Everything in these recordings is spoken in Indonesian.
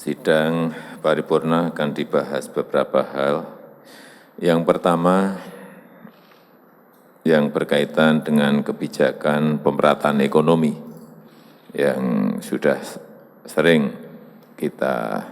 Sidang paripurna akan dibahas beberapa hal. Yang pertama, yang berkaitan dengan kebijakan pemerataan ekonomi yang sudah sering kita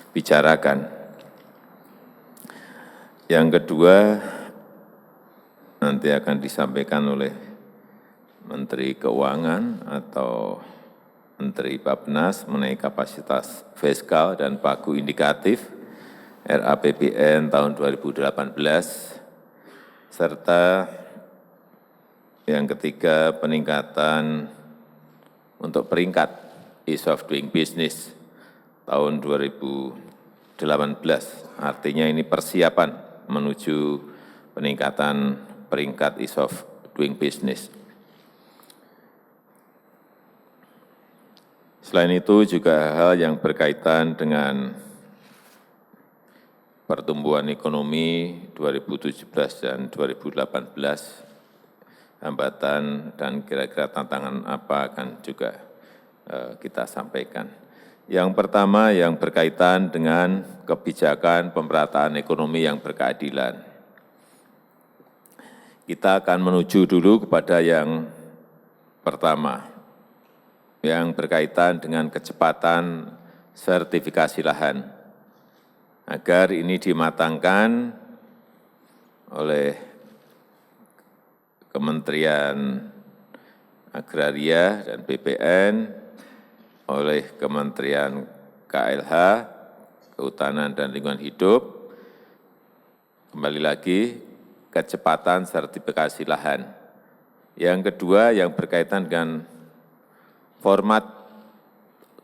bicarakan. Yang kedua, nanti akan disampaikan oleh Menteri Keuangan atau Menteri Bappenas mengenai kapasitas fiskal dan pagu indikatif RAPBN tahun 2018, serta yang ketiga peningkatan untuk peringkat Ease of Doing Business tahun 2018. Artinya ini persiapan menuju peningkatan peringkat Ease of Doing Business. Selain itu juga hal yang berkaitan dengan pertumbuhan ekonomi 2017 dan 2018, hambatan dan kira-kira tantangan apa akan juga kita sampaikan. Yang pertama yang berkaitan dengan kebijakan pemerataan ekonomi yang berkeadilan. Kita akan menuju dulu kepada yang pertama, yang berkaitan dengan kecepatan sertifikasi lahan, agar ini dimatangkan oleh Kementerian Agraria dan BPN, oleh Kementerian KLH, Kehutanan dan Lingkungan Hidup. Kembali lagi, kecepatan sertifikasi lahan. Yang kedua yang berkaitan dengan format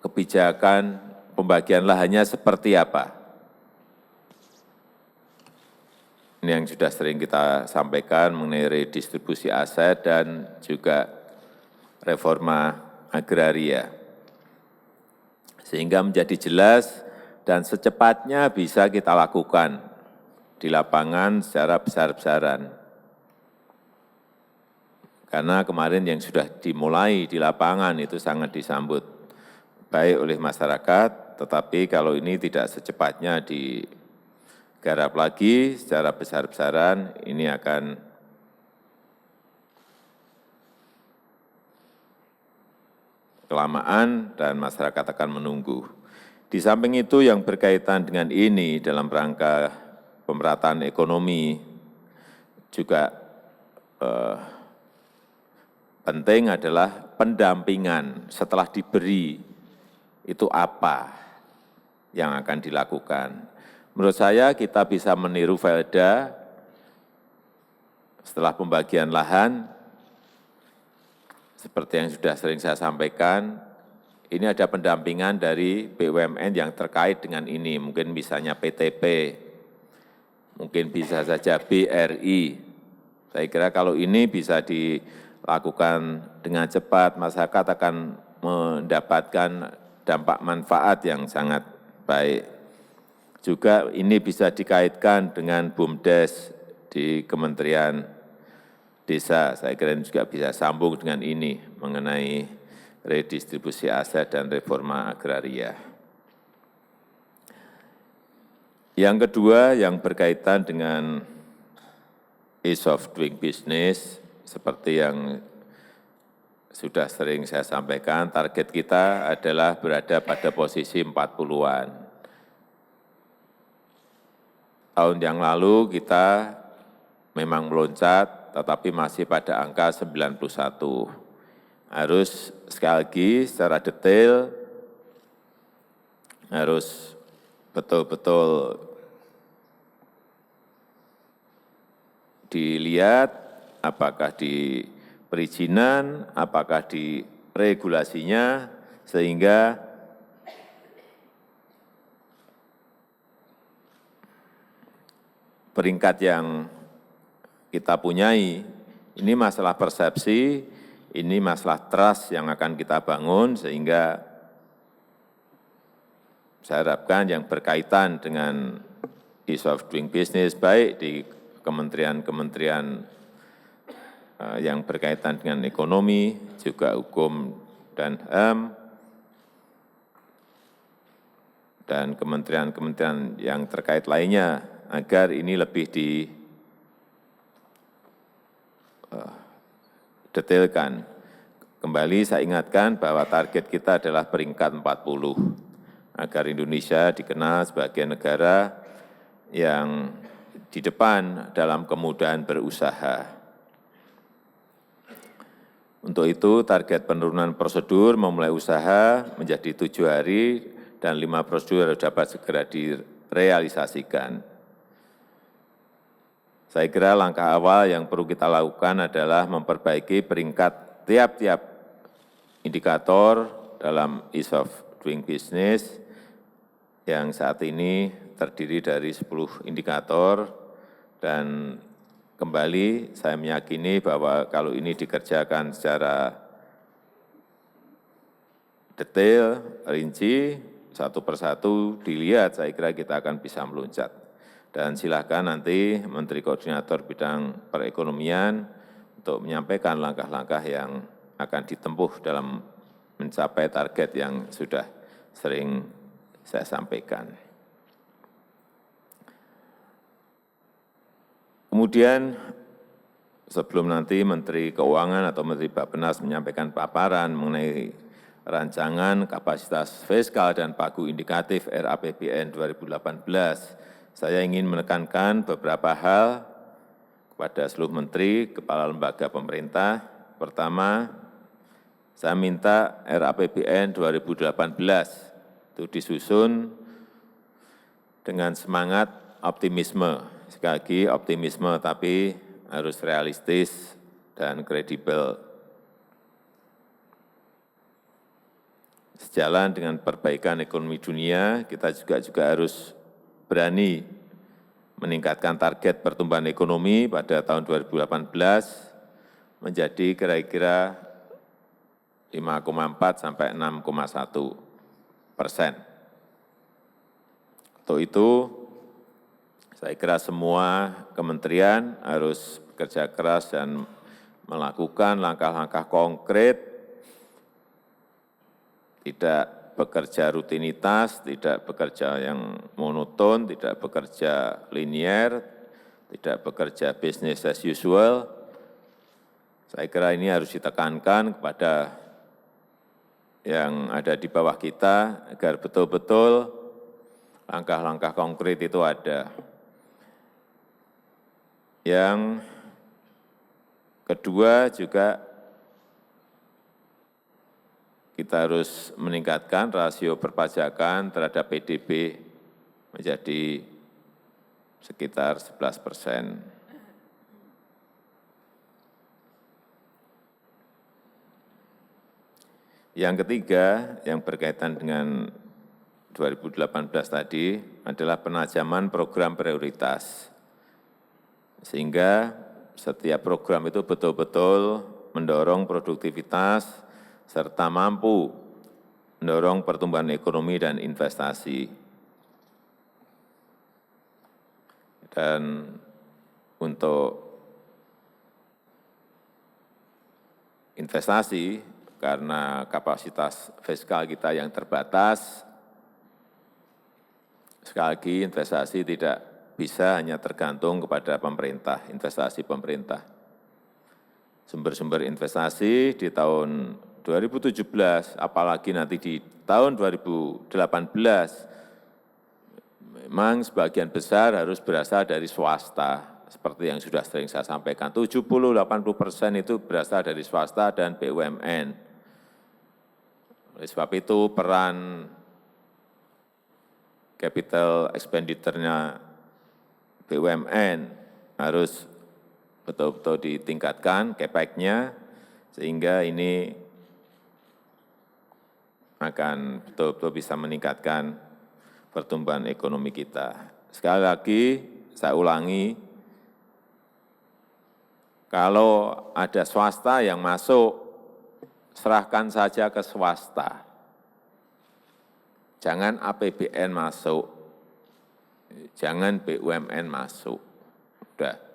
kebijakan pembagian lahannya seperti apa. Ini yang sudah sering kita sampaikan mengenai redistribusi aset dan juga reforma agraria. Sehingga menjadi jelas dan secepatnya bisa kita lakukan di lapangan secara besar-besaran. Karena kemarin yang sudah dimulai di lapangan itu sangat disambut baik oleh masyarakat, tetapi kalau ini tidak secepatnya digarap lagi secara besar-besaran, ini akan kelamaan dan masyarakat akan menunggu. Di samping itu yang berkaitan dengan ini dalam rangka pemerataan ekonomi juga penting adalah pendampingan setelah diberi itu apa yang akan dilakukan. Menurut saya kita bisa meniru Velda setelah pembagian lahan, seperti yang sudah sering saya sampaikan, ini ada pendampingan dari BUMN yang terkait dengan ini, mungkin misalnya PTP, mungkin bisa saja BRI. Saya kira kalau ini bisa dilakukan dengan cepat, masyarakat akan mendapatkan dampak manfaat yang sangat baik. Juga ini bisa dikaitkan dengan BUMDes di Kementerian Desa. Saya kira ini juga bisa sambung dengan ini mengenai redistribusi aset dan reforma agraria. Yang kedua yang berkaitan dengan ease of doing business, seperti yang sudah sering saya sampaikan, target kita adalah berada pada posisi 40-an. Tahun yang lalu kita memang meloncat, tetapi masih pada angka 91. Harus sekali lagi secara detail, harus betul-betul dilihat apakah di perizinan, apakah di regulasinya, sehingga peringkat yang kita punyai, ini masalah persepsi, ini masalah trust yang akan kita bangun, sehingga saya harapkan yang berkaitan dengan ease of doing business, baik di kementerian-kementerian yang berkaitan dengan ekonomi, juga hukum dan HAM, dan kementerian-kementerian yang terkait lainnya agar ini lebih didetailkan. Kembali saya ingatkan bahwa target kita adalah peringkat 40, agar Indonesia dikenal sebagai negara yang di depan dalam kemudahan berusaha. Untuk itu, target penurunan prosedur memulai usaha menjadi 7 hari dan 5 prosedur harus dapat segera direalisasikan. Saya kira langkah awal yang perlu kita lakukan adalah memperbaiki peringkat tiap-tiap indikator dalam ease of doing business yang saat ini terdiri dari 10 indikator, dan kembali saya meyakini bahwa kalau ini dikerjakan secara detail, rinci, satu persatu dilihat, saya kira kita akan bisa meloncat. Dan silakan nanti Menteri Koordinator Bidang Perekonomian untuk menyampaikan langkah-langkah yang akan ditempuh dalam mencapai target yang sudah sering saya sampaikan. Kemudian sebelum nanti Menteri Keuangan atau Menteri Bappenas menyampaikan paparan mengenai rancangan kapasitas fiskal dan pagu indikatif RAPBN 2018, saya ingin menekankan beberapa hal kepada seluruh menteri, kepala lembaga pemerintah. Pertama, saya minta RAPBN 2018 itu disusun dengan semangat optimisme. Sekali lagi optimisme, tapi harus realistis dan kredibel. Sejalan dengan perbaikan ekonomi dunia, kita juga harus berani meningkatkan target pertumbuhan ekonomi pada tahun 2018 menjadi kira-kira 5,4 sampai 6,1%. Untuk itu, saya kira semua kementerian harus bekerja keras dan melakukan langkah-langkah konkret, tidak bekerja rutinitas, tidak bekerja yang monoton, tidak bekerja linier, tidak bekerja business as usual. Saya kira ini harus ditekankan kepada yang ada di bawah kita agar betul-betul langkah-langkah konkret itu ada. Yang kedua juga kita harus meningkatkan rasio perpajakan terhadap PDB menjadi sekitar 11%. Yang ketiga, yang berkaitan dengan 2018 tadi adalah penajaman program prioritas. Sehingga setiap program itu betul-betul mendorong produktivitas serta mampu mendorong pertumbuhan ekonomi dan investasi. Dan untuk investasi, karena kapasitas fiskal kita yang terbatas, sekali lagi investasi tidak bisa hanya tergantung kepada pemerintah, investasi pemerintah. Sumber-sumber investasi di tahun 2017, apalagi nanti di tahun 2018, memang sebagian besar harus berasal dari swasta. Seperti yang sudah sering saya sampaikan, 70-80% itu berasal dari swasta dan BUMN. Oleh sebab itu, peran capital expenditure-nya BUMN harus betul-betul ditingkatkan CAPEX-nya, sehingga ini akan betul-betul bisa meningkatkan pertumbuhan ekonomi kita. Sekali lagi, saya ulangi, kalau ada swasta yang masuk, serahkan saja ke swasta. Jangan APBN masuk, jangan BUMN masuk. Udah.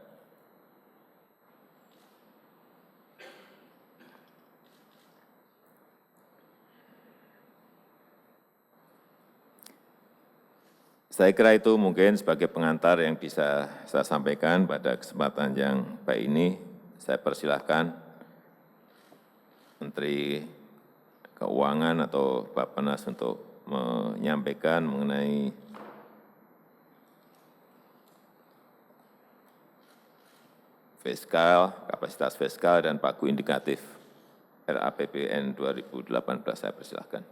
Saya kira itu mungkin sebagai pengantar yang bisa saya sampaikan pada kesempatan yang baik ini. Saya persilahkan Menteri Keuangan atau Bappenas untuk menyampaikan mengenai fiskal, kapasitas fiskal, dan pagu indikatif RAPBN 2018. Saya persilahkan.